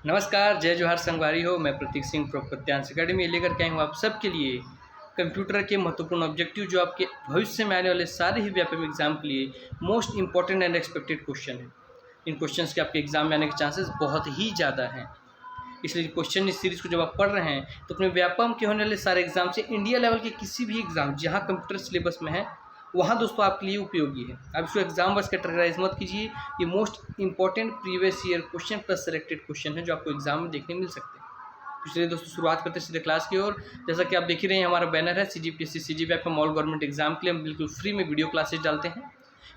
नमस्कार, जय जोहार संगवारी हो। मैं प्रतीक सिंह प्रो प्रत्यांश अकेडमी लेकर के आया हूँ आप सबके लिए कंप्यूटर के महत्वपूर्ण ऑब्जेक्टिव जो आपके भविष्य में आने वाले सारे ही व्यापक एग्जाम के लिए most important and expected question है। इन क्वेश्चंस के आपके एग्जाम में आने के चांसेस बहुत ही ज़्यादा हैं। इसलिए क्वेश्चन इस सीरीज़ को जब आप पढ़ रहे हैं तो अपने व्यापम के होने वाले सारे एग्जाम से इंडिया लेवल के किसी भी एग्जाम जहाँ कंप्यूटर सिलेबस में है वहाँ दोस्तों आपके लिए उपयोगी है। अब इसको एग्जाम बस कैटेगराइज मत कीजिए। ये most important previous year question plus selected question है जो आपको एग्जाम में देखने मिल सकते हैं। तो चलिए दोस्तों शुरुआत करते हैं सीधे क्लास की ओर। जैसा कि आप देख ही रहे हैं हमारा बैनर है CGPSC CGP आपका मॉल गवर्नमेंट एग्जाम के लिए हम बिल्कुल फ्री में वीडियो क्लासेज डालते हैं।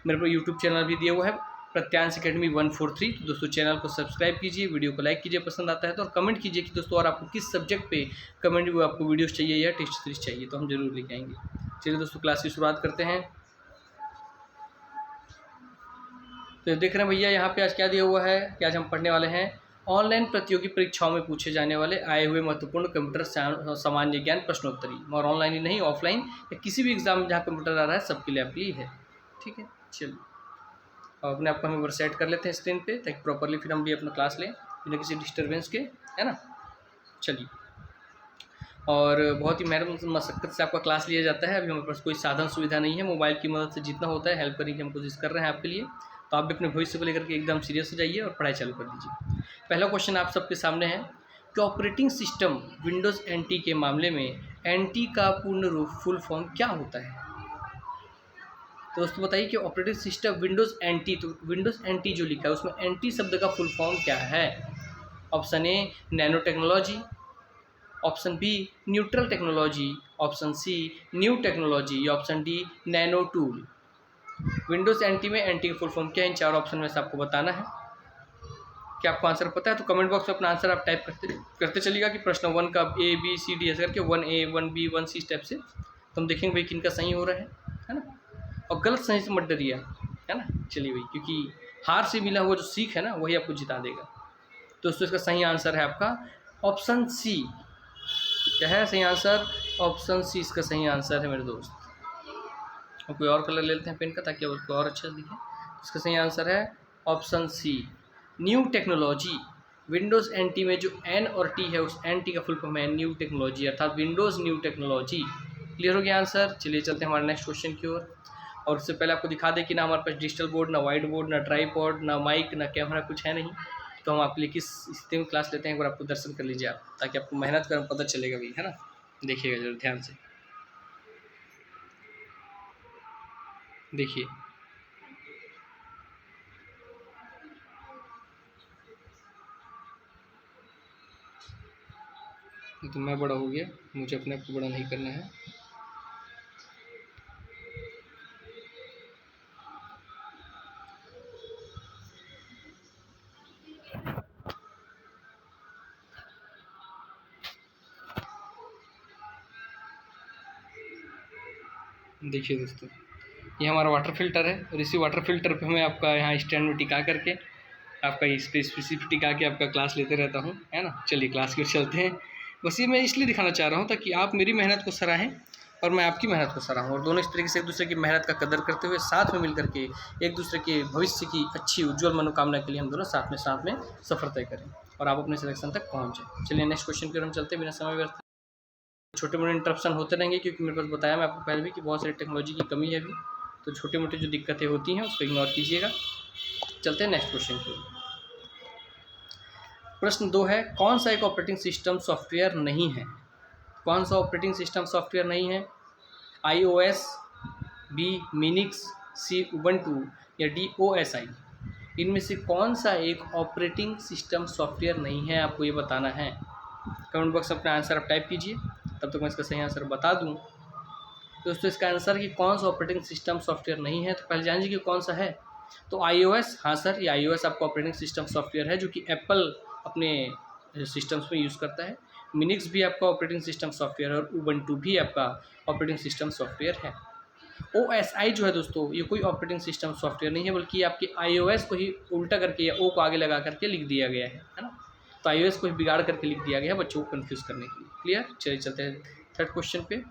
मेरे पर यूट्यूब चैनल भी दिया हुआ है प्रत्यांश अकेडमी 143। तो दोस्तों चैनल को सब्सक्राइब कीजिए, वीडियो को लाइक कीजिए पसंद आता है तो, और कमेंट कीजिए कि दोस्तों और आपको किस सब्जेक्ट पे कमेंट आपको वीडियोस चाहिए या टेस्ट सीरीज चाहिए तो हम जरूर लेके आएंगे। चलिए दोस्तों क्लास की शुरुआत करते हैं। तो देख रहे हैं भैया यहाँ पे आज क्या दिया हुआ है कि आज हम पढ़ने वाले हैं ऑनलाइन प्रतियोगी परीक्षाओं में पूछे जाने वाले आए हुए महत्वपूर्ण कंप्यूटर सामान्य ज्ञान प्रश्नोत्तरी। और ऑनलाइन ही नहीं ऑफलाइन या किसी भी एग्जाम में जहाँ कंप्यूटर आ रहा है सबके लिए आपके लिए है। ठीक है, चलिए और अपने आपको हम सेट कर लेते हैं स्क्रीन पे ताकि प्रॉपरली फिर हम भी अपना क्लास लें बिना किसी डिस्टर्बेंस के, है ना। चलिए, और बहुत ही मेहनत मशक्क़त से आपका क्लास लिया जाता है। अभी हमारे पास कोई साधन सुविधा नहीं है, मोबाइल की मदद से जितना होता है हेल्प करने की हम कोशिश कर रहे हैं आपके लिए। तो आप भी अपने भविष्य को लेकर के एकदम सीरियस हो जाइए और पढ़ाई चालू कर दीजिए। पहला क्वेश्चन आप सबके सामने है कि ऑपरेटिंग सिस्टम विंडोज़ NT के मामले में NT का पूर्ण रूप फुल फॉर्म क्या होता है। तो दोस्तों बताइए कि ऑपरेटिंग सिस्टम विंडोज़ NT, तो विंडोज़ NT जो लिखा है उसमें NT शब्द का फुल फॉर्म क्या है। Option A nano technology, option B neutral technology, option C new technology या option D nano tool. Windows NT में NT का फुल फॉर्म क्या है, इन चार ऑप्शन में से आपको बताना है। क्या आपको आंसर पता है तो कमेंट बॉक्स में अपना आंसर आप टाइप करते चलिएगा कि प्रश्न 1 का A B C D ऐसे करके 1A 1B 1C स्टेप से। तो हम देखेंगे भाई किनका सही हो रहा है ना। और गलत सही से मत डरिए, है ना। चलिए भाई, क्योंकि हार से मिला हुआ जो सीख है ना वही आपको जिता देगा। तो दोस्तों इसका सही आंसर है आपका ऑप्शन सी। क्या है सही आंसर? ऑप्शन सी इसका सही आंसर है मेरे दोस्त। और कोई और कलर ले लेते हैं पेन का ताकि उसको और अच्छा दिखे। इसका सही आंसर है option C new technology. Windows NT में जो N और T है उस NT का फुल फॉर्म है न्यू टेक्नोलॉजी अर्थात विंडोज़ न्यू टेक्नोलॉजी। क्लियर हो गया आंसर। चलिए चलते हैं हमारे नेक्स्ट क्वेश्चन की ओर। और उससे पहले आपको दिखा दें कि ना हमारे पास डिजिटल बोर्ड, ना वाइट बोर्ड, ना ट्राईपॉड, ना माइक, ना कैमरा, कुछ है नहीं। तो हम आपके लिए किस स्थिति में क्लास लेते हैं एक बार आपको दर्शन कर लीजिए आप, ताकि आपको मेहनत करना पता चलेगा भी, है ना। देखिएगा जरूर ध्यान से देखिए। तो मैं बड़ा हो गया, मुझे अपने आप को बड़ा नहीं करना है। देखिए दोस्तों, ये हमारा वाटर फिल्टर है और इसी वाटर फिल्टर पे मैं आपका यहाँ स्टैंड में टिका करके आपका इस पर स्पेसिफिक टिका के आपका क्लास लेते रहता हूँ, है ना। चलिए क्लास की ओर चलते हैं। बस ये मैं इसलिए दिखाना चाह रहा हूँ ताकि आप मेरी मेहनत को सराहें और मैं आपकी मेहनत को सराहूँ, और दोनों इस तरीके से एक दूसरे की मेहनत का कदर करते हुए साथ में मिल करके एक दूसरे के भविष्य की अच्छी उज्ज्वल मनोकामना के लिए हम दोनों साथ में सफ़र तय करें और आप अपने सिलेक्शन तक पहुँचें। चलिए नेक्स्ट क्वेश्चन की ओर हम चलते हैं बिना समय व्यर्थ। छोटे मोटे इंटरप्शन होते रहेंगे क्योंकि मेरे पास बताया मैं आपको पहले भी कि बहुत सारी टेक्नोलॉजी की कमी है अभी। तो छोटे मोटे जो दिक्कतें होती हैं उसको इग्नोर कीजिएगा। चलते हैं नेक्स्ट क्वेश्चन की ओर। प्रश्न 2 है कौन सा एक ऑपरेटिंग सिस्टम सॉफ्टवेयर नहीं है। कौन सा ऑपरेटिंग सिस्टम सॉफ्टवेयर नहीं है? iOS, B Minix, C Ubuntu या D OSI। इनमें से कौन सा एक ऑपरेटिंग सिस्टम सॉफ्टवेयर नहीं है आपको ये बताना है। कमेंट बॉक्स में अपना आंसर आप टाइप कीजिए, तब तक मैं इसका सही आंसर बता दूं। दोस्तों इसका आंसर कि कौन सा ऑपरेटिंग सिस्टम सॉफ्टवेयर नहीं है तो पहले जान लीजिए कि कौन सा है। तो iOS, हाँ सर, ये iOS आपका ऑपरेटिंग सिस्टम सॉफ्टवेयर है जो कि एप्पल अपने सिस्टम्स में यूज़ करता है। मिनिक्स भी आपका ऑपरेटिंग सिस्टम सॉफ्टवेयर है और उबंटू भी आपका ऑपरेटिंग सिस्टम सॉफ्टवेयर है। OSI जो है दोस्तों ये कोई ऑपरेटिंग सिस्टम सॉफ्टवेयर नहीं है, बल्कि आपके iOS को ही उल्टा करके या ओ को आगे लगा करके लिख दिया गया है ना। तो iOS को ही बिगाड़ करके लिख दिया गया है बच्चों को कन्फ्यूज़ करने के लिए। क्लियर। चलिए चलते हैं थर्ड क्वेश्चन पे।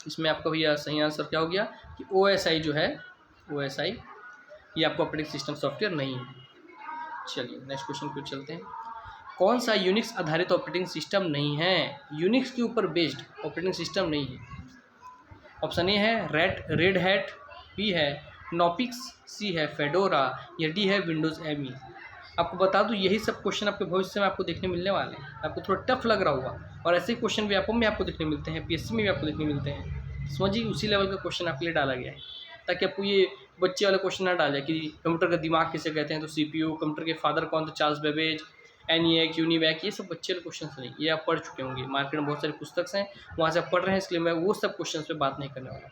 इसमें आपका भैया सही आंसर क्या हो गया कि OSI जो है OSI ये आपको ऑपरेटिंग सिस्टम सॉफ्टवेयर नहीं है। चलिए नेक्स्ट क्वेश्चन पे चलते हैं। कौन सा यूनिक्स आधारित ऑपरेटिंग सिस्टम नहीं है? यूनिक्स के ऊपर बेस्ड ऑपरेटिंग सिस्टम नहीं है। ऑप्शन ए है रेड हैट, बी है नॉपिक्स, सी है फेडोरा, या डी है विंडोज़ ME। आपको बता दूं यही सब क्वेश्चन आपके भविष्य में आपको देखने मिलने वाले हैं। आपको थोड़ा टफ लग रहा होगा और ऐसे क्वेश्चन व्यापम में आपको देखने मिलते हैं, PSC में भी आपको देखने मिलते हैं। समझिए उसी लेवल का क्वेश्चन आपके लिए डाला गया है, ताकि आपको ये बच्चे वाला क्वेश्चन ना डाल जाए कि कंप्यूटर का दिमाग किसे कहते हैं, तो CPU, कंप्यूटर के फादर कौन थे, चार्ल्स बेबेज, ENIAC, यूनिवैक, ये सब बच्चे वाले क्वेश्चन नहीं, ये आप पढ़ चुके होंगे। मार्केट में बहुत सारी पुस्तक हैं, वहाँ से आप पढ़ रहे हैं, इसलिए मैं वो सब क्वेश्चन पे बात नहीं करने वाला।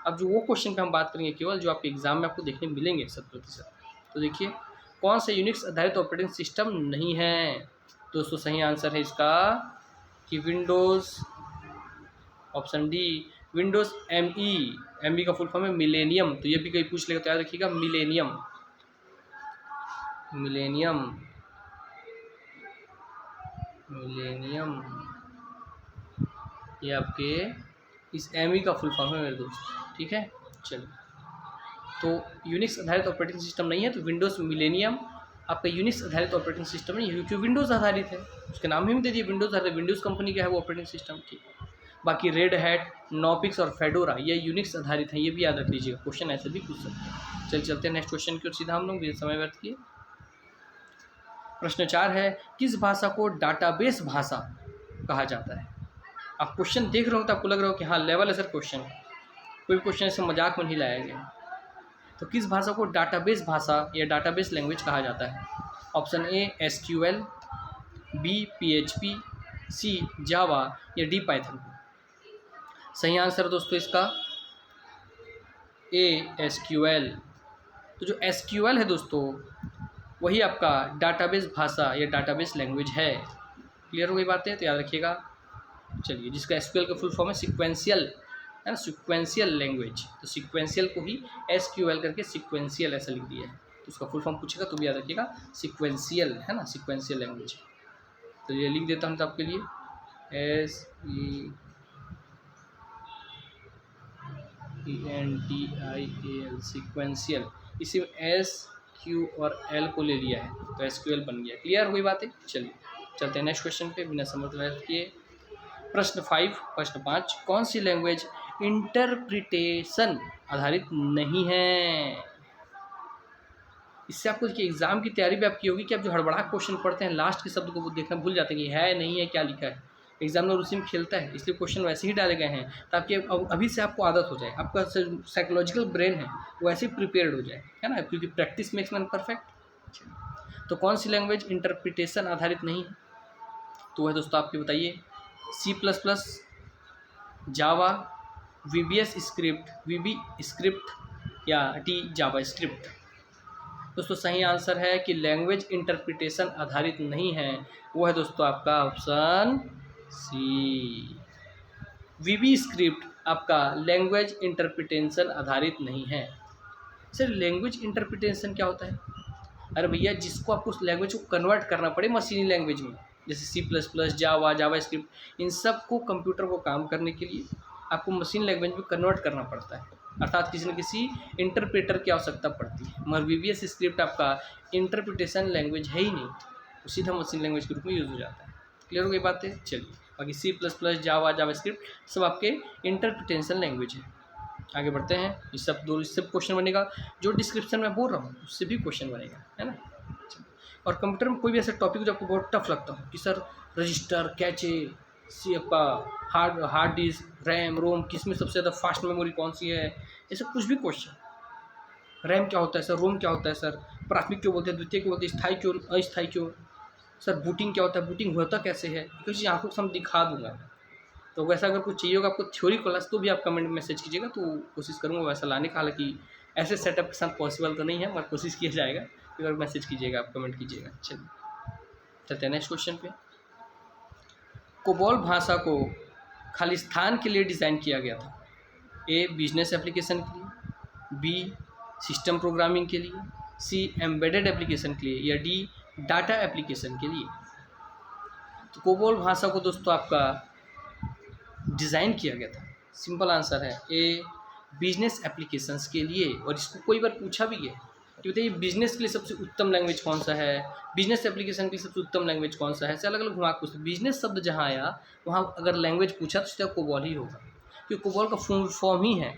अब जो वो क्वेश्चन पे हम बात करेंगे केवल जो आपके एग्जाम में आपको देखने मिलेंगे 100%। तो देखिए कौन सा यूनिक्स आधारित ऑपरेटिंग सिस्टम नहीं है दोस्तों? सही आंसर है इसका कि Windows, option D Windows ME का फुल फॉर्म है मिलेनियम। तो ये भी कहीं पूछ लेगा तो याद रखिएगा मिलेनियम। ये आपके इस ME का फुल फॉर्म है मेरे दोस्त, ठीक है। चलिए, तो यूनिक्स आधारित ऑपरेटिंग सिस्टम नहीं है, तो विंडोज़ मिलेनियम आपका यूनिक्स आधारित ऑपरेटिंग सिस्टम नहीं है, क्योंकि विंडोज़ आधारित है, उसके नाम ही में दे दिए विंडोज़ आधारित, विंडोज़ कंपनी का है वो ऑपरेटिंग सिस्टम, ठीक है। बाकी रेड हैट, नॉपिक्स और फेडोरा ये यूनिक्स आधारित हैं, ये भी याद रख लीजिएगा, क्वेश्चन ऐसे भी पूछ सकते हैं। चलते हैं नेक्स्ट क्वेश्चन की ओर सीधा हम लोग, बिना समय व्यर्थ किए। प्रश्न 4 है, किस भाषा को डाटाबेस भाषा कहा जाता है? आप क्वेश्चन देख रहे हो तो आपको लग रहा हो कि हाँ लेवल है सर क्वेश्चन, कोई क्वेश्चन ऐसे मजाक में नहीं लाया गया। तो किस भाषा को डाटाबेस भाषा या डाटाबेस लैंग्वेज कहा जाता है? Option A SQL, B PHP, C Java, या डी पाइथन। सही आंसर दोस्तों इसका ए SQL। तो जो SQL है दोस्तों वही आपका डाटाबेस भाषा या डाटाबेस लैंग्वेज है। क्लियर हो गई बातें? तो याद रखिएगा। चलिए, जिसका SQL का फुल फॉर्म है सिक्वेंशियल, है ना, सिक्वेंशियल लैंग्वेज। तो सिक्वेंशियल को ही SQL करके सिक्वेंशियल ऐसा लिख दिया है। तो उसका फुल फॉर्म पूछेगा तो भी याद रखिएगा सिक्वेंशियल, है ना, सिक्वेंशियल लैंग्वेज। तो ये लिख देता हूँ तो आपके लिए SEQUENTIAL सिक्वेंशियल। इसी में S Q और L को ले लिया है तो SQL बन गया। क्लियर हुई बातें? चलिए चलते हैं नेक्स्ट क्वेश्चन पे बिना समय व्यर्थ किए। प्रश्न 5 कौन सी लैंग्वेज इंटरप्रिटेशन आधारित नहीं है? इससे आपको देखिए एग्जाम की तैयारी भी आपकी होगी कि आप जो हड़बड़ा क्वेश्चन पढ़ते हैं लास्ट के शब्द को देखना भूल जाते हैं कि है नहीं है क्या लिखा है। एग्जामिनर उसी में खेलता है, इसलिए क्वेश्चन वैसे ही डाले गए हैं ताकि अभी से आपको आदत हो जाए, आपका साइकोलॉजिकल ब्रेन है वो ऐसे ही प्रिपेयर्ड हो जाए, है ना, क्योंकि प्रैक्टिस मेक्स मैन परफेक्ट। तो कौन सी लैंग्वेज इंटरप्रिटेशन आधारित नहीं है? तो वह दोस्तों आपके बताइए C++, जावा, VBS स्क्रिप्ट, VB स्क्रिप्ट, या डी जावा स्क्रिप्ट। दोस्तों सही आंसर है कि लैंग्वेज इंटरप्रिटेशन आधारित नहीं है, वो है दोस्तों आपका ऑप्शन सी। VB स्क्रिप्ट आपका लैंग्वेज इंटरप्रिटेशन आधारित नहीं है। सर लैंग्वेज इंटरप्रिटेशन क्या होता है? अरे भैया जिसको आपको उस लैंग्वेज को कन्वर्ट करना पड़े मशीनी लैंग्वेज में, जैसे C++, जावा स्क्रिप्ट, इन सब को कंप्यूटर को काम करने के लिए आपको मशीन लैंग्वेज में कन्वर्ट करना पड़ता है, अर्थात किसी न किसी इंटरप्रेटर की आवश्यकता पड़ती है। मगर VBS स्क्रिप्ट आपका इंटरप्रिटेशन लैंग्वेज है ही नहीं, वो सीधा मशीन लैंग्वेज के रूप में यूज़ हो जाता है। क्लियर हो गई बातें? चलिए, बाकी C++, जावा स्क्रिप्ट सब आपके इंटरप्रिटेशन लैंग्वेज है। आगे बढ़ते हैं। इस सब क्वेश्चन बनेगा, जो डिस्क्रिप्शन में बोल रहा हूँ उससे भी क्वेश्चन बनेगा, है ना। और कंप्यूटर में कोई भी ऐसा टॉपिक जो आपको बहुत टफ लगता हो कि सर रजिस्टर, कैचे, सी आपका हार्ड डिस्क, रोम, किस में सबसे ज़्यादा फास्ट मेमोरी कौन सी है, ऐसा कुछ भी क्वेश्चन। रैम क्या होता है सर, रोम क्या होता है सर, प्राथमिक क्यों बोलते हैं, द्वितीय क्यों बोलते हैं, स्थायी क्यों, अस्थायी क्यों, सर बूटिंग क्या होता है, बूटिंग होता कैसे है, कुछ आंखों से हम दिखा दूंगा। तो वैसा अगर कुछ चाहिए होगा आपको थ्योरी क्लास तो भी आप कमेंट में मैसेज कीजिएगा, तो कोशिश करूँगा वैसा लाने का। हालांकि ऐसे सेटअप के साथ पॉसिबल तो नहीं है, मगर कोशिश किया जाएगा। अगर मैसेज कीजिएगा आप, कमेंट कीजिएगा। चलिए चलते हैं नेक्स्ट क्वेश्चन पे। कोबोल भाषा को खालिस्तान के लिए डिज़ाइन किया गया था। ए बिजनेस एप्लीकेशन के लिए, बी सिस्टम प्रोग्रामिंग के लिए, सी एम्बेडेड एप्लीकेशन के लिए, या डी डाटा एप्लीकेशन के लिए। तो कोबोल भाषा को दोस्तों आपका डिज़ाइन किया गया था, सिंपल आंसर है ए बिजनेस एप्लीकेशंस के लिए। और इसको कोई बार पूछा भी है, कि बताइए बिजनेस के लिए सबसे उत्तम लैंग्वेज कौन सा है, बिजनेस एप्लीकेशन के लिए सबसे उत्तम लैंग्वेज कौन सा है, ऐसे अलग अलग घुमा के पूछते। बिजनेस शब्द जहाँ आया वहाँ अगर लैंग्वेज पूछा तो सीधा कोबॉल ही होगा, क्योंकि कोबॉल का फुल फॉर्म ही है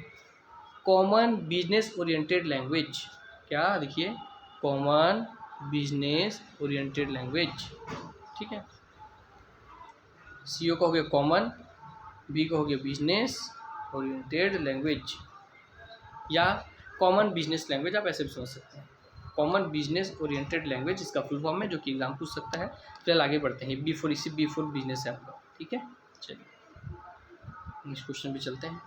कॉमन बिजनेस ओरिएंटेड लैंग्वेज। क्या देखिए, कॉमन बिजनेस ओरिएंटेड लैंग्वेज। ठीक है, CO का हो गया कॉमन, B का हो गया बिजनेस ओरिएंटेड लैंग्वेज या कॉमन बिजनेस लैंग्वेज, आप ऐसे भी समझ सकते हैं। कॉमन बिजनेस ओरिएंटेड लैंग्वेज इसका फुल फॉर्म है, जो कि एग्जाम पूछ सकता है। फिलहाल आगे बढ़ते हैं, B4 इसी B4 बिजनेस है आपका। ठीक है, चलिए नेक्स्ट क्वेश्चन भी चलते हैं।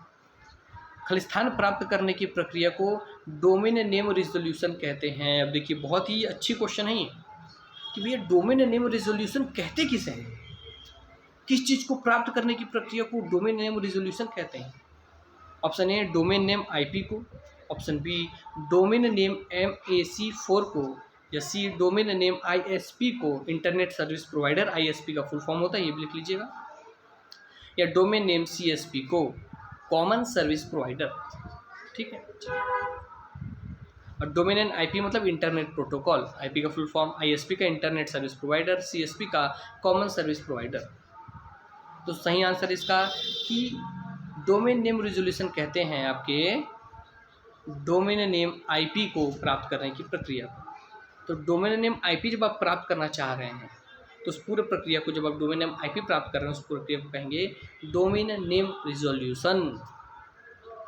खालिस्तान प्राप्त करने की प्रक्रिया को डोमेन नेम रिजोल्यूशन कहते हैं। अब देखिए बहुत ही अच्छी क्वेश्चन है ये कि भैया डोमेन नेम रिजोल्यूशन कहते किसे हैं, किस चीज़ को प्राप्त करने की प्रक्रिया को डोमेन नेम रिजोल्यूशन कहते हैं। Option A domain name IP को, option B domain name MAC4 को, या सी डोमेन नेम ISP को, इंटरनेट सर्विस प्रोवाइडर ISP का फुल फॉर्म होता है, ये भी लिख लीजिएगा, या डोमेन नेम CSP को, कॉमन सर्विस प्रोवाइडर। ठीक है, और डोमेन नेम IP मतलब इंटरनेट प्रोटोकॉल, IP का फुल फॉर्म, ISP का इंटरनेट सर्विस प्रोवाइडर, CSP का कॉमन सर्विस प्रोवाइडर। तो सही आंसर इसका कि डोमेन नेम रिजोल्यूशन कहते हैं आपके डोमेन नेम IP को प्राप्त करने की प्रक्रिया को। तो डोमेन नेम IP जब आप प्राप्त करना चाह रहे हैं तो उस पूरे प्रक्रिया को, जब आप डोमेन नेम IP प्राप्त कर रहे हैं उस प्रक्रिया को कहेंगे डोमेन नेम रिजोल्यूशन।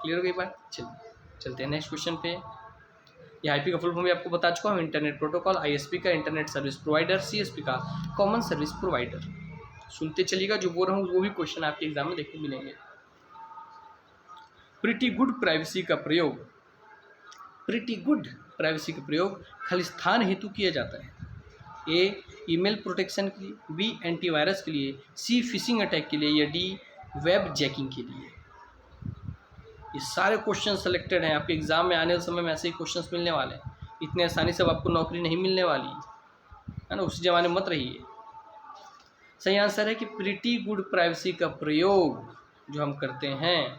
क्लियर हो गई बात? चलिए चलते हैं नेक्स्ट क्वेश्चन पे। ये IP का फुल फॉर्म भी आपको बता चुका हूँ, इंटरनेट प्रोटोकॉल, ISP का इंटरनेट सर्विस प्रोवाइडर, CSP का कॉमन सर्विस प्रोवाइडर। सुनते चलिएगा, जो बोल रहा हूँ वो भी क्वेश्चन आपके एग्जाम में देखने मिलेंगे। प्रिटी गुड प्राइवेसी का प्रयोग, प्रिटी गुड प्राइवेसी का प्रयोग खालिस्तान हेतु किया जाता है। ए ईमेल प्रोटेक्शन के लिए, बी एंटीवायरस के लिए, सी फिशिंग अटैक के लिए, या डी वेब जैकिंग के लिए। ये सारे क्वेश्चन सेलेक्टेड हैं, आपके एग्जाम में आने वाले समय में ऐसे ही क्वेश्चंस मिलने वाले हैं। इतने आसानी से आपको नौकरी नहीं मिलने वाली है ना, उसी जमाने मत रहिए। सही आंसर है कि प्रिटी गुड प्राइवेसी का प्रयोग जो हम करते हैं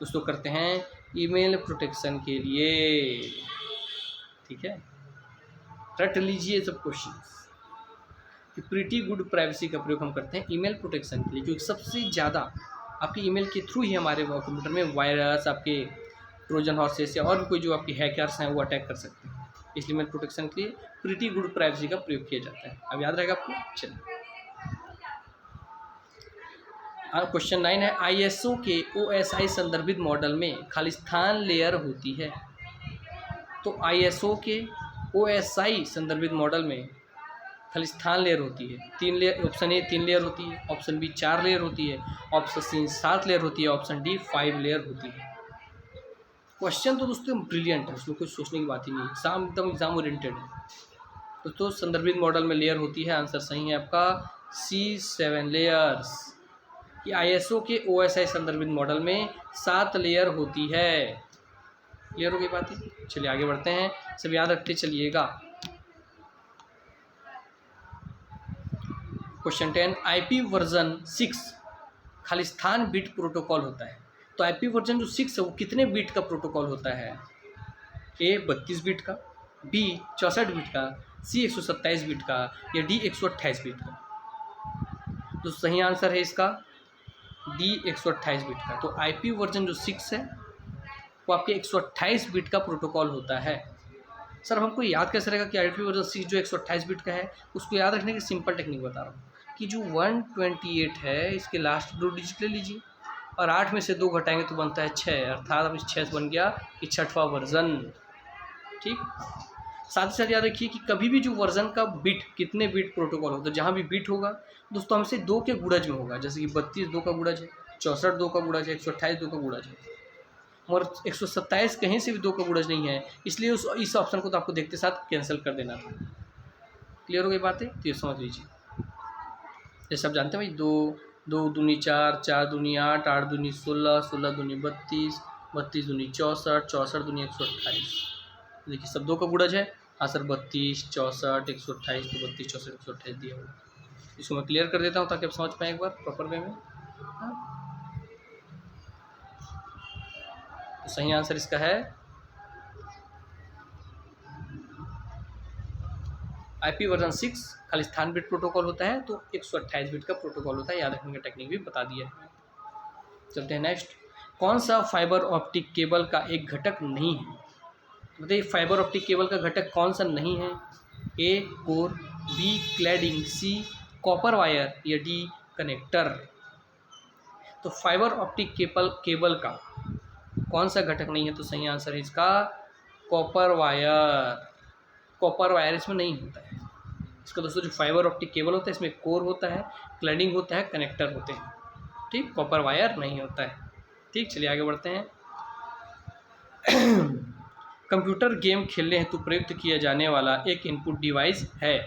उसको करते हैं ईमेल प्रोटेक्शन के लिए। ठीक है, रट लीजिए सब क्वेश्चंस कि प्रिटी गुड प्राइवेसी का प्रयोग हम करते हैं ईमेल प्रोटेक्शन के लिए, क्योंकि सबसे ज़्यादा आपकी ईमेल के थ्रू ही हमारे कंप्यूटर में वायरस, आपके ट्रोजन हॉर्सेस या और भी कोई जो आपके हैकर्स हैं वो अटैक कर सकते हैं। इसलिए ईमेल प्रोटेक्शन के लिए प्रिटी गुड प्राइवेसी का प्रयोग किया जाता है। अब याद रहेगा आपको। चलिए क्वेश्चन 9 है, ISO के OSI संदर्भित मॉडल में खालिस्तान लेयर होती है। तो ISO के OSI संदर्भित मॉडल में खालिस्तान लेयर होती है। 3 लेयर, ऑप्शन ए 3 लेयर होती है, ऑप्शन बी 4 लेयर होती है, ऑप्शन सी 7 लेयर होती है, ऑप्शन डी 5 लेयर होती है। क्वेश्चन तो दोस्तों ब्रिलियंट है, उसमें कुछ सोचने की बात ही नहीं, एकदम एग्जाम ओरिएंटेड है। दोस्तों संदर्भित मॉडल में लेयर होती है, आंसर सही है आपका C7 लेयर्स। कि ISO के OSI संदर्भित मॉडल में 7 लेयर होती है। क्लियर हो गई बात है? चलिए आगे बढ़ते हैं, सब याद रखते चलिएगा। Question 10, IP version 6 Khalistan bit protocol होता है। तो IP वर्जन जो 6 है वो कितने बिट का प्रोटोकॉल होता है? A 32 बिट का, B 64 बिट का, C 127 बिट का, या D 128 बिट का। तो सही आंसर है इसका D 128 बिट का। तो IP वर्जन जो 6 है वो आपके 128 बिट का प्रोटोकॉल होता है। सर हमको याद कैसे रहेगा कि IP वर्जन 6 जो 128 बिट का है? उसको याद रखने की सिंपल टेक्निक बता रहा हूँ कि जो 128 है इसके लास्ट 2 डिजिट ले लीजिए और 8 में से 2 घटाएंगे तो बनता है 6, अर्थात अब इस 6 से बन गया कि 6वां वर्जन। ठीक, साथ ही साथ याद रखिए कि कभी भी जो वर्जन का बिट, कितने बिट प्रोटोकॉल होता है, जहाँ भी बिट होगा दोस्तों हमसे 2 के गुणज में होगा। जैसे कि 32 2 का गुणज है, 64 2 का गुणज है, 128 2 का गुणज है, और 127 कहीं से भी 2 का गुणज नहीं है, इसलिए इस ऑप्शन को तो आपको देखते साथ कैंसिल कर देना था। क्लियर हो गई बातें? तो ये समझ लीजिए। जैसे आप जानते हैं भाई 2 2 दूनी 4, 4 दूनी 8, 8 दूनी 16, 16 दूनी 32, 32 दूनी 64, 64 दूनी 128। देखिए सब 2 का गुणज है। हाँ सर 32 64 128, तो 32 64 128 दिया हुआ। इसको मैं क्लियर कर देता हूँ ताकि आप समझ पाएँ एक बार प्रॉपर वे में। हाँ, तो सही आंसर इसका है IP version 6 Khalistan bit protocol होता है, तो 128 बिट का प्रोटोकॉल होता है। याद रखने का टेक्निक भी बता दिया है। चलते हैं नेक्स्ट। कौन सा फाइबर ऑप्टिक केबल का एक घटक नहीं है? बताइए फाइबर ऑप्टिक केबल का घटक कौन सा नहीं है? A core, B cladding, C copper wire या डी कनेक्टर। तो फाइबर ऑप्टिक केबल का कौन सा घटक नहीं है? तो सही आंसर है इसका कॉपर वायर। कॉपर वायर इसमें नहीं होता है। इसका दोस्तों जो फाइबर ऑप्टिक केबल होता है इसमें कोर होता है, क्लैडिंग होता है, कनेक्टर होते हैं। ठीक, कॉपर वायर नहीं होता है। ठीक, चलिए आगे बढ़ते हैं। कंप्यूटर गेम खेलने हेतु प्रयुक्त किया जाने वाला एक इनपुट डिवाइस है।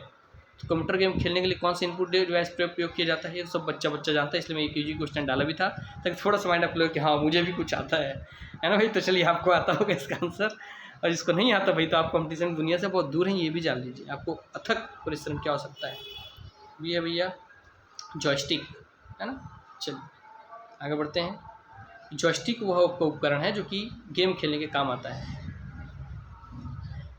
तो कंप्यूटर गेम खेलने के लिए कौन सा इनपुट डिवाइस प्रयोग किया जाता है? ये तो सब बच्चा जानता है, इसलिए मैं एक यूजी क्वेश्चन डाला भी था ताकि थोड़ा सा माइंड अप लगे कि हाँ मुझे भी कुछ आता है ना भाई। तो चलिए आपको आता होगा इसका आंसर, और जिसको नहीं आता भाई तो आप कंपटीशन दुनिया से बहुत दूर हैं, ये भी जान लीजिए। आपको अथक परिश्रम क्या हो सकता है। ये है भैया जॉयस्टिक, है ना। चलिए आगे बढ़ते हैं। जॉयस्टिक वह उपकरण है जो कि गेम खेलने के काम आता है।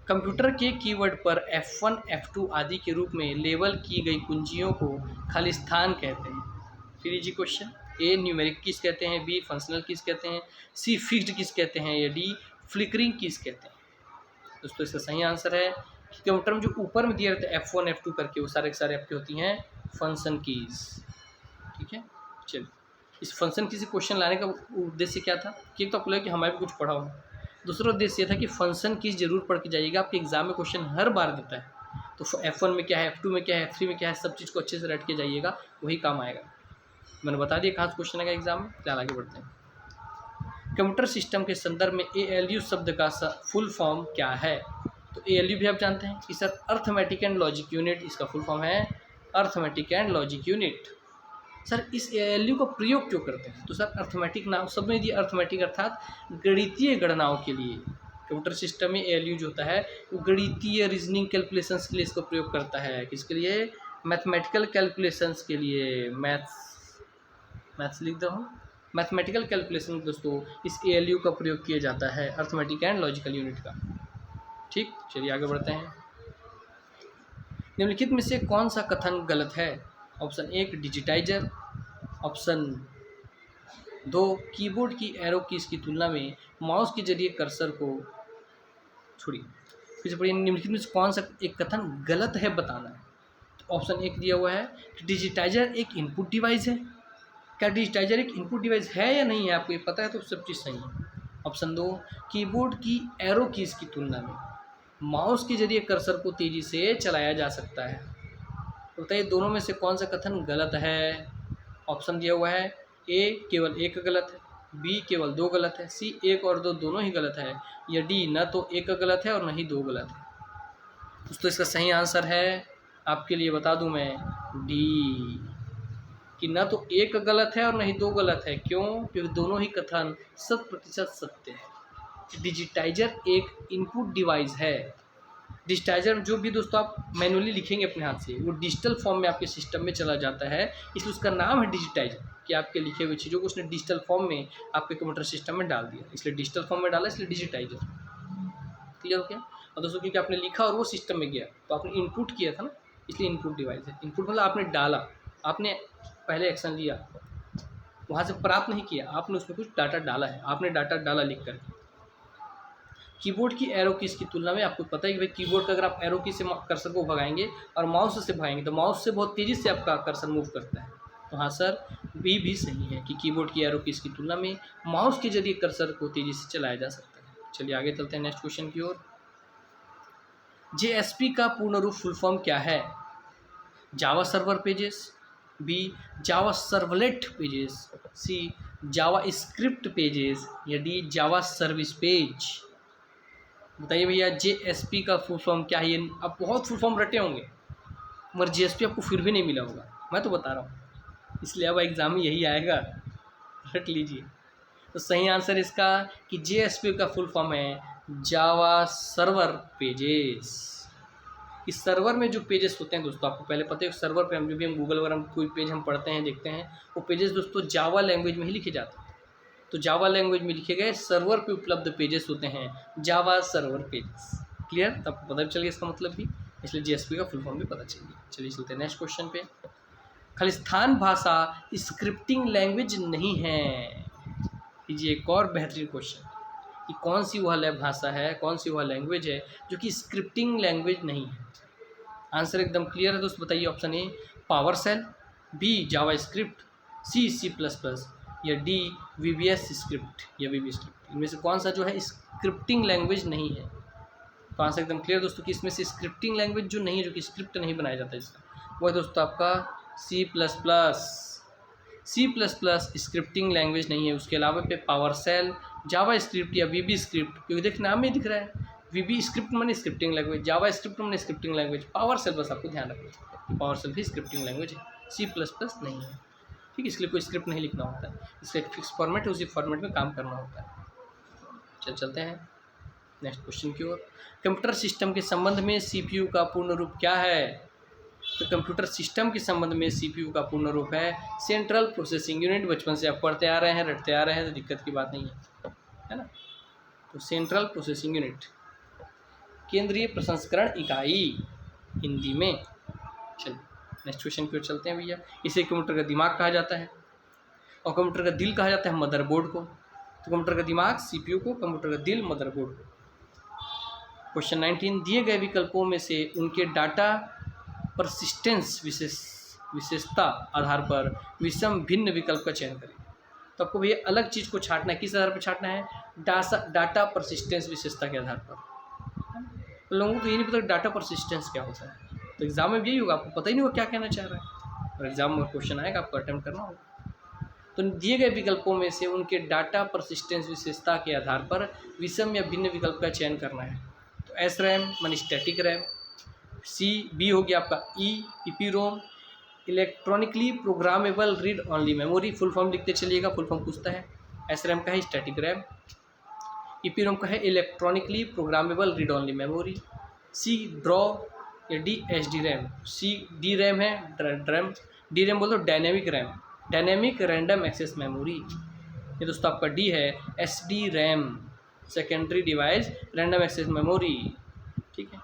कंप्यूटर के कीवर्ड पर F1, F2 आदि के रूप में लेबल की गई कुंजियों को खालिस्तान कहते हैं। फिर इजी क्वेश्चन। ए न्यूमेरिक कीज कहते हैं, बी फंक्शनल कीज कहते हैं, सी फिक्स्ड कीज कहते हैं या डी फ्लिकरिंग कीज कहते हैं। दोस्तों इसका सही आंसर है कि कंप्यूटर में जो ऊपर में दिया रहता है F1, F2 करके, वो सारे के सारे आपकी होती हैं फंक्शन कीज। ठीक है, चलिए इस फंक्शन कीज से क्वेश्चन लाने का उद्देश्य क्या था कि एक तो आपको लगा कि हमारे भी कुछ पढ़ा हो, दूसरा उद्देश्य ये था कि फंक्शन कीज जरूर पढ़ के जाइएगा। आपके एग्जाम में क्वेश्चन हर बार देता है, तो F1 में क्या है, F2 में क्या है, F3 में क्या है, सब चीज़ को अच्छे से रट के जाइएगा, वही काम आएगा। मैंने बता दिया कहाँ से क्वेश्चन आएगा एग्जाम में। चल आगे बढ़ते हैं। कंप्यूटर सिस्टम के संदर्भ में ALU शब्द का फुल फॉर्म क्या है? तो ALU भी आप जानते हैं कि sir arithmetic and logic unit, इसका फुल फॉर्म है arithmetic and logic unit. Sir इस ALU का प्रयोग क्यों करते हैं? तो सर अर्थमेटिक नाम सब में दिया, अर्थमेटिक अर्थात गणितीय गणनाओं के लिए। कंप्यूटर सिस्टम में ALU जो होता है वो गणितीय रीजनिंग कैलकुलेशंस के लिए इसको प्रयोग करता है। किसके लिए? मैथमेटिकल कैलकुलेशंस के लिए। मैथ्स लिख दो हूँ, मैथमेटिकल कैलकुलेशन दोस्तों इस ALU का प्रयोग किया जाता है, अर्थमेटिक एंड लॉजिकल यूनिट का। ठीक, चलिए आगे बढ़ते हैं। निम्नलिखित में से कौन सा कथन गलत है? ऑप्शन 1 डिजिटाइजर, ऑप्शन 2 कीबोर्ड की एरो कीज की तुलना में माउस के जरिए कर्सर को छोड़िए। फिर से पढ़िए, निम्नलिखित में से कौन सा एक कथन गलत है बताना है। तो ऑप्शन 1 दिया हुआ है कि डिजिटाइजर एक इनपुट डिवाइस है। क्या डिजिटाइजर एक इनपुट डिवाइस है या नहीं है, आपको ये पता है तो सब चीज़ सही है। ऑप्शन 2 कीबोर्ड की एरो कीज की तुलना में माउस के जरिए कर्सर को तेज़ी से चलाया जा सकता है। तो बताइए दोनों में से कौन सा कथन गलत है? ऑप्शन दिया हुआ है ए केवल एक गलत है, बी केवल 2 गलत है, सी 1 और 2 दोनों ही गलत है, या डी न तो 1 गलत है और न ही 2 गलत है। दोस्तों इसका सही आंसर है, आपके लिए बता दूं मैं, डी, कि न तो 1 गलत है और न ही 2 गलत है। क्यों? क्योंकि दोनों ही कथन 100% सत्य है। डिजिटाइजर एक इनपुट डिवाइस है। डिजिटाइजर जो भी दोस्तों आप मैनुअली लिखेंगे अपने हाथ से, वो डिजिटल फॉर्म में आपके सिस्टम में चला जाता है, इसलिए उसका नाम है डिजिटाइजर, कि आपके लिखे हुए चीज़ों को उसने डिजिटल फॉर्म में आपके कंप्यूटर सिस्टम में डाल दिया, इसलिए डिजिटल फॉर्म में डाला, इसलिए डिजिटाइजर। क्लियर हो गया? और दोस्तों क्योंकि आपने लिखा और वो सिस्टम में गया, तो आपने इनपुट किया था ना, इसलिए इनपुट डिवाइस है। इनपुट मतलब आपने डाला, आपने पहले एक्शन लिया, वहाँ से प्राप्त नहीं किया, आपने उसमें कुछ डाटा डाला है, आपने डाटा डाला लिख कर। कीबोर्ड की एरो कीज की तुलना में आपको पता है कि भाई कीबोर्ड का अगर आप एरो की से कर्सर को भगाएंगे और माउस से भगाएंगे तो माउस से बहुत तेज़ी से आपका कर्सर मूव करता है। तो हाँ सर, बी भी सही है कि कीबोर्ड की एरो कीज की तुलना में माउस के जरिए कर्सर को तेज़ी से चलाया जा सकता है। चलिए आगे चलते हैं नेक्स्ट क्वेश्चन की ओर। JSP का पूर्ण रूप फुल फॉर्म क्या है? Java server pages, B Java servlet pages, C Java script pages, या डी जावा सर्विस पेज। बताइए भैया JSP का फुल फॉर्म क्या है? ये आप बहुत फुल फॉर्म रटे होंगे मगर JSP आपको फिर भी नहीं मिला होगा, मैं तो बता रहा हूँ, इसलिए अब एग्जाम में यही आएगा, रट लीजिए। तो सही आंसर इसका कि JSP का फुल फॉर्म है जावा सर्वर पेजेस। इस सर्वर में जो पेजेस होते हैं दोस्तों, आपको पहले पता है सर्वर पे हम जो भी हम गूगल वगैरह कोई पेज हम पढ़ते हैं देखते हैं, वो पेजेस दोस्तों जावा लैंग्वेज में ही लिखे जाते हैं। तो जावा लैंग्वेज में लिखे गए सर्वर पे उपलब्ध पेजेस होते हैं जावा सर्वर पेजेस। क्लियर? तो आपको पता भी चल गया इसका मतलब भी। इसलिए जीएसपी का फुल फॉर्म भी पता चाहिए। चलिए चलते हैं नेक्स्ट क्वेश्चन पे। खालिस्तान भाषा स्क्रिप्टिंग लैंग्वेज नहीं है। कीजिए एक और बेहतरीन क्वेश्चन कि कौन सी वह भाषा है, कौन सी वह लैंग्वेज है जो कि स्क्रिप्टिंग लैंग्वेज नहीं है। आंसर एकदम क्लियर है दोस्त, बताइए। Option A power shell, B JavaScript, C C plus plus, या डी वीबीएस स्क्रिप्ट या वीबी स्क्रिप्ट। इनमें से कौन सा जो है स्क्रिप्टिंग लैंग्वेज नहीं है। तो आंसर एकदम क्लियर दोस्तों कि इसमें से स्क्रिप्टिंग लैंग्वेज जो नहीं है, जो कि स्क्रिप्ट नहीं बनाया जाता इसका, वो है दोस्तों आपका C plus plus. C plus plus scripting language नहीं है। उसके अलावा पे पावर सेल, जावा स्क्रिप्ट या वीबी स्क्रिप्ट, क्योंकि देख नाम में दिख रहा है वीबी स्क्रिप्ट माने स्क्रिप्टिंग लैंग्वेज, जावा स्क्रिप्ट माने स्क्रिप्टिंग लैंग्वेज, पावर सेल बस आपको ध्यान रखना कि पावर सेल भी स्क्रिप्टिंग लैंग्वेज है, सी प्लस प्लस नहीं है। ठीक, इसलिए कोई स्क्रिप्ट नहीं लिखना होता है, इसका एक फिक्स फॉर्मेट है, उसी फॉर्मेट में काम करना होता है। चलते हैं नेक्स्ट क्वेश्चन की ओर। कंप्यूटर सिस्टम के संबंध में सीपीयू का पूर्ण रूप क्या है। तो कंप्यूटर सिस्टम के संबंध में सीपीयू का पूर्ण रूप है सेंट्रल प्रोसेसिंग यूनिट। बचपन से आप पढ़ते आ रहे हैं, रटते आ रहे हैं, तो दिक्कत की बात नहीं है ना। तो सेंट्रल प्रोसेसिंग यूनिट, केंद्रीय प्रसंस्करण इकाई हिंदी में। चलिए नेक्स्ट क्वेश्चन की ओर चलते हैं भैया। इसे कंप्यूटर का दिमाग कहा जाता है और कंप्यूटर का दिल कहा जाता है मदरबोर्ड को। तो कंप्यूटर का दिमाग सीपीयू को, कंप्यूटर का दिल मदरबोर्ड को। क्वेश्चन 19, दिए गए विकल्पों में से उनके डाटा परसिस्टेंस विशेषता आधार पर विषम भिन्न विकल्प का चयन करें। तो आपको भैया अलग चीज़ को छांटना है, किस आधार पर छांटना है, डाटा परसिस्टेंस विशेषता के आधार पर। तो लोगों को ये नहीं पता डाटा परसिस्टेंस क्या होता है, तो एग्जाम में यही होगा, आपको पता ही नहीं होगा क्या कहना चाह रहा है, और एग्जाम में क्वेश्चन आएगा आपको अटेम्प्ट करना होगा। तो दिए गए विकल्पों में से उनके डाटा परसिस्टेंस विशेषता के आधार पर विषम या भिन्न विकल्प का चयन करना है। तो एस रैम मानी स्टैटिक रैम, बी हो गया आपका EPROM electronically programmable read only memory. Full form लिखते चलिएगा, फुल फॉर्म पूछता है। एस रैम का है स्टैटिक रैम, ईपीरोम का है electronically programmable read only memory, C draw या D H D RAM, C D RAM है ड्रैम, डी रैम बोल दो dynamic RAM, dynamic random access memory. ये दोस्तों आपका डी है S D RAM, secondary device random access memory. ठीक है,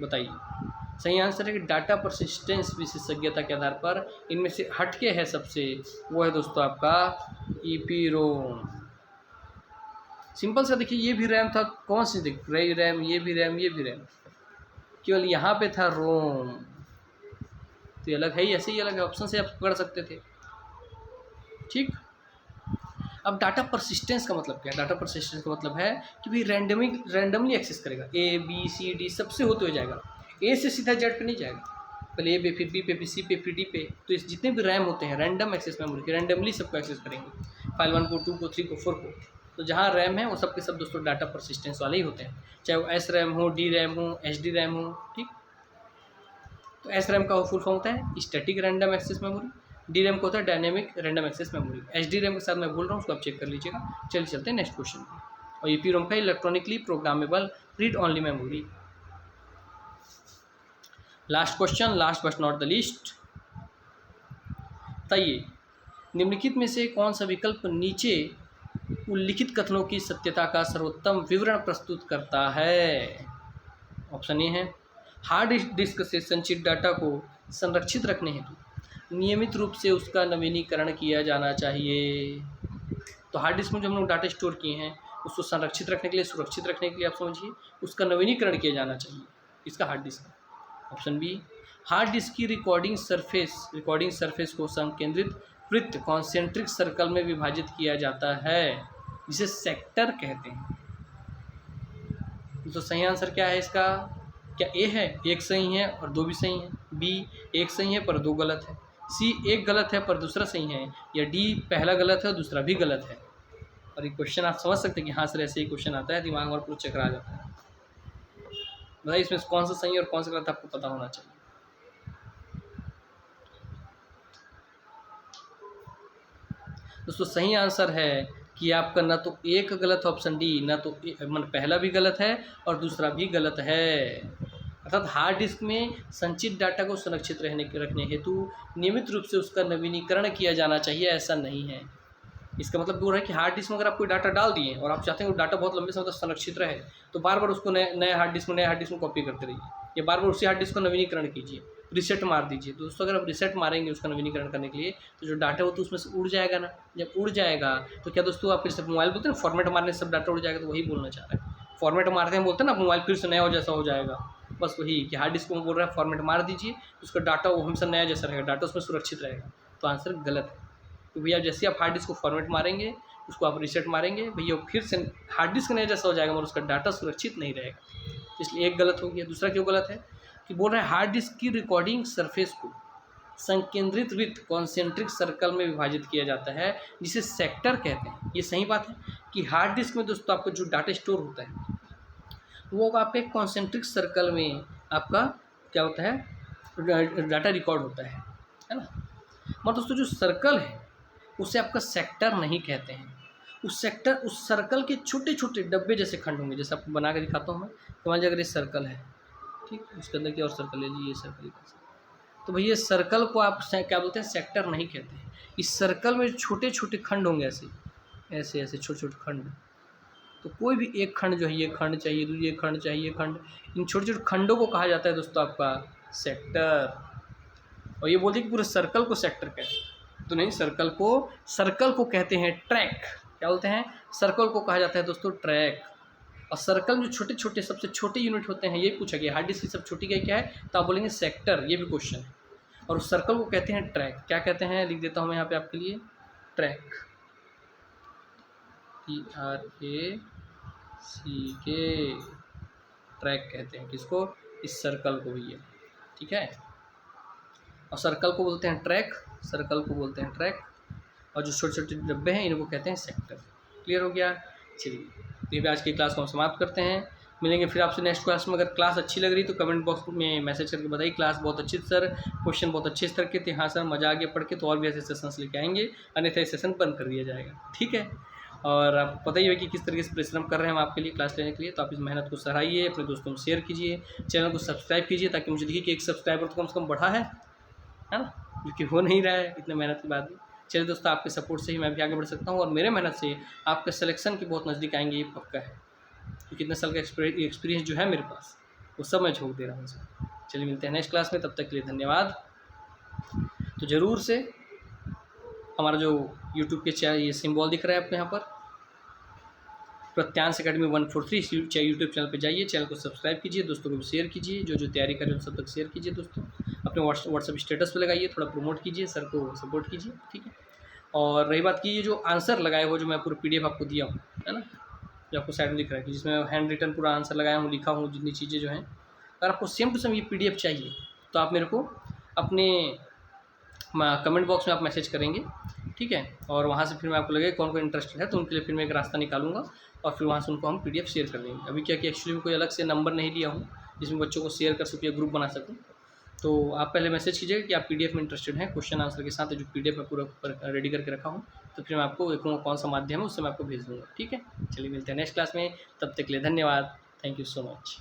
बताइए सही आंसर है कि डाटा परसिस्टेंस विशेषज्ञता के आधार पर इनमें से हटके है सबसे, वो है दोस्तों आपका ईपीरोम। सिंपल सा देखिए, ये भी रैम था, कौन सी दिख रही रैम, ये भी रैम, ये भी रैम, केवल यहाँ पे था रोम, तो ये अलग है ही, ऐसे ही अलग है, ऑप्शन से आप पढ़ सकते थे। ठीक, अब डाटा परसिस्टेंस का मतलब क्या है। डाटा परसिस्टेंस का मतलब है कि भाई रैंडमली एक्सेस करेगा, ए बी सी डी सबसे होते हुए जाएगा, ए से सीधा जेड पे नहीं जाएगा, पहले ए पे फिर बी पे फिर सी पे फिर डी पे। तो इस जितने भी रैम होते हैं रैंडम एक्सेस मेमोरी के, रैंडमली सबको एक्सेस करेंगे, फाइल 1 को 2 को 3 को 4 को। तो जहाँ रैम है वो सब के सब दोस्तों डाटा परसिस्टेंस वाले ही होते हैं, चाहे वो एस रैम हो, डी रैम हो, एच डी रैम हो। ठीक, तो एस रैम का फुल फॉर्म होता है static random access memory, D RAM को होता है dynamic random access memory. H D RAM के साथ मैं बोल रहा हूँ, उसको आप चेक कर लीजिएगा। चलिए चलते हैं नेक्स्ट क्वेश्चन पे। और ईपी रोम का electronically programmable read only memory. Last question, last but not the least. बताइए निम्नलिखित में से कौन सा विकल्प नीचे उल्लिखित कथनों की सत्यता का सर्वोत्तम विवरण प्रस्तुत करता है। ऑप्शन ए है हार्ड डिस्क से संचित डाटा को संरक्षित रखने हेतु नियमित रूप से उसका नवीनीकरण किया जाना चाहिए। तो हार्ड डिस्क में जो हम लोग डाटा स्टोर किए हैं उसको संरक्षित रखने के लिए, सुरक्षित रखने के लिए आप समझिए उसका नवीनीकरण किया जाना चाहिए, इसका hard disk. Option B hard disk की रिकॉर्डिंग सरफेस को संकेंद्रित वृत्त कॉन्सेंट्रिक सर्कल में विभाजित किया जाता है, जिसे सेक्टर कहते हैं। तो सही आंसर क्या है इसका, क्या ए है, एक सही है और दो भी सही है, बी एक सही है पर दो गलत है, सी एक गलत है पर दूसरा सही है, या डी पहला गलत है और दूसरा भी गलत है। और ये क्वेश्चन आप समझ सकते हैं कि हाँ सर ऐसे ही क्वेश्चन आता है, दिमाग और पूरा चकरा जाता है। बताइए इसमें कौन सा सही और कौन सा गलत आपको पता होना चाहिए। दोस्तों सही आंसर है कि आपका ना तो एक गलत ऑप्शन डी, ना तो पहला भी गलत है और दूसरा भी गलत है। अर्थात हार्ड डिस्क में संचित डाटा को सुरक्षित रखने हेतु नियमित रूप से उसका नवीनीकरण किया जाना चाहिए, ऐसा नहीं है। इसका मतलब वो है कि हार्ड डिस्क में अगर आप कोई डाटा डाल दिए और आप चाहते हैं वो डाटा बहुत लंबे समय तक संरक्षित रहे, तो बार बार उसको नए हार्ड डिस्क में कॉपी करते रहिए, या बार बार उसी हार्ड डिस्क को नवीनीकरण कीजिए, रीसेट मार दीजिए। तो दोस्तों अगर आप रीसेट मारेंगे उसका नवीनीकरण करने के लिए, तो जो डाटा है वो तो उसमें से उड़ जाएगा ना। जब उड़ जाएगा तो क्या दोस्तों, आप फिर से मोबाइल बोलते हैं फॉर्मेट मारने से सब डाटा उड़ जाएगा, तो वही बोलना चाह रहे हैं। फॉर्मेट मारते हैं बोलते हैं ना, मोबाइल फिर से नया हो जैसा हो जाएगा, बस वही कि हार्ड डिस्क को बोल रहा है फॉर्मेट मार दीजिए, उसका डाटा वो हमेशा नया जैसा रहेगा, डाटा उसमें सुरक्षित रहेगा। तो आंसर गलत है। तो भैया जैसे आप हार्ड डिस्क को फॉर्मेट मारेंगे, उसको आप रीसेट मारेंगे, भैया फिर से हार्ड डिस्क नया जैसा हो जाएगा मगर उसका डाटा सुरक्षित नहीं रहेगा। इसलिए एक गलत हो गया। दूसरा क्यों गलत है कि बोल रहे हैं हार्ड डिस्क की रिकॉर्डिंग सरफेस को संकेंद्रित वृत्त कॉन्सेंट्रिक सर्कल में विभाजित किया जाता है, जिसे सेक्टर कहते हैं। ये सही बात है कि हार्ड डिस्क में दोस्तों आपका जो डाटा स्टोर होता है वो आपके कॉन्सेंट्रिक सर्कल में आपका क्या होता है, डाटा रिकॉर्ड होता है ना। मगर दोस्तों जो सर्कल है उसे आपका सेक्टर नहीं कहते हैं। उस सर्कल के छोटे छोटे डब्बे जैसे खंड होंगे, जैसे आपको बना के दिखाता हूँ मैं। तो मान लीजिए अगर ये सर्कल है, ठीक, उसके अंदर क्या और सर्कल है जी, ये सर्कल का, तो भैया सर्कल को आप क्या बोलते हैं, सेक्टर नहीं कहते हैं। इस सर्कल में छोटे छोटे खंड होंगे, ऐसे ऐसे ऐसे छोटे छोटे खंड। तो कोई भी एक खंड जो है, ये खंड चाहिए, ये खंड चाहिए, खंड, इन छोटे छोटे खंडों को कहा जाता है दोस्तों आपका सेक्टर। और ये बोलते हैं कि पूरे सर्कल को सेक्टर कहते हैं, तो नहीं, सर्कल को कहते हैं ट्रैक। क्या बोलते हैं, सर्कल को कहा जाता है दोस्तों ट्रैक। और सर्कल में जो छोटे छोटे सबसे छोटे यूनिट होते हैं, ये पूछा गया हार्ड डिस्क की सब छोटी क्या है, तो आप बोलेंगे सेक्टर, ये भी क्वेश्चन है। और उस सर्कल को कहते हैं ट्रैक। क्या कहते हैं, लिख देता हूँ मैं यहाँ पे आपके लिए, ट्रैक, TRACK, ट्रैक कहते हैं किसको, इस सर्कल को भैया, ठीक है। और सर्कल को बोलते हैं ट्रैक, सर्कल को बोलते हैं ट्रैक, और जो छोटे छोटे डब्बे हैं इनको कहते हैं सेक्टर। क्लियर हो गया। चलिए, तो ये आज की क्लास को हम समाप्त करते हैं। मिलेंगे फिर आपसे नेक्स्ट क्लास में। अगर क्लास अच्छी लग रही तो कमेंट बॉक्स में मैसेज करके बताइए क्लास बहुत अच्छी थी सर, क्वेश्चन बहुत अच्छे स्तर के थे, हाँ सर मज़ा आ गया पढ़ के, तो और भी ऐसे सेशंस लेके आएंगे, अन्यथा सेशन बंद कर दिया जाएगा, ठीक है। और आपको पता ही है कि किस तरीके से परिश्रम कर रहे हैं हम आपके लिए क्लास लेने के लिए। तो आप इस मेहनत को सराहिए, अपने दोस्तों को शेयर कीजिए, चैनल को सब्सक्राइब कीजिए, ताकि मुझे देखिए कि एक सब्सक्राइबर तो कम से कम बढ़ा है ना, क्योंकि हो नहीं रहा है इतने मेहनत के बाद भी। चलिए दोस्तों, आपके सपोर्ट से ही मैं भी आगे बढ़ सकता हूँ, और मेरे मेहनत से आपके सिलेक्शन के बहुत नज़दीक आएंगे, ये पक्का है। क्योंकि कितने साल का एक्सपीरियंस जो है मेरे पास, वो सब मैं झोंक दे रहा हूँ उसमें। चलिए मिलते हैं नेक्स्ट क्लास में, तब तक के लिए धन्यवाद। तो ज़रूर से हमारा जो यूट्यूब के चैनल, ये सिंबल दिख रहा है आपको यहाँ पर, प्रत्यांश अकेडमी 143 यूट्यूब चैनल पे जाइए, चैनल को सब्सक्राइब कीजिए, दोस्तों को भी शेयर कीजिए, जो तैयारी कर रहे हैं उन सब तक शेयर कीजिए दोस्तों, अपने व्हाट्सअप स्टेटस पे लगाइए, थोड़ा प्रमोट कीजिए, सर को सपोर्ट कीजिए, ठीक है। और रही बात की ये जो आंसर लगाए हो, जो मैं पूरा PDF आपको दिया हूँ, है ना, जो आपको साइड में दिख रहा है कि जिसमें हैंड रिटन पूरा आंसर लगाया हूँ, लिखा हूँ जितनी चीज़ें जो हैं, अगर आपको सेम टू सेम ये PDF चाहिए तो आप मेरे को अपने कमेंट बॉक्स में आप मैसेज करेंगे, ठीक है। और वहाँ से फिर मैं आपको लगे कौन कौन इंटरेस्टेड है, तो उनके लिए फिर मैं एक रास्ता निकालूंगा, और फिर वहाँ से उनको हम PDF शेयर कर देंगे। अभी क्या कि एक्चुअली कोई अलग से नंबर नहीं लिया हूँ जिसमें बच्चों को शेयर कर सकूँ या ग्रुप बना सकूँ। तो आप पहले मैसेज कीजिएगा कि आप PDF में इंटरेस्टेड हैं, क्वेश्चन आंसर के साथ जो PDF मैं पूरा रेडी करके रखा हूँ, तो फिर मैं आपको देखूँगा कौन सा माध्यम है, उससे मैं आपको भेज दूँगा, ठीक है। चलिए मिलते हैं नेक्स्ट क्लास में, तब तक के लिए धन्यवाद, थैंक यू सो मच।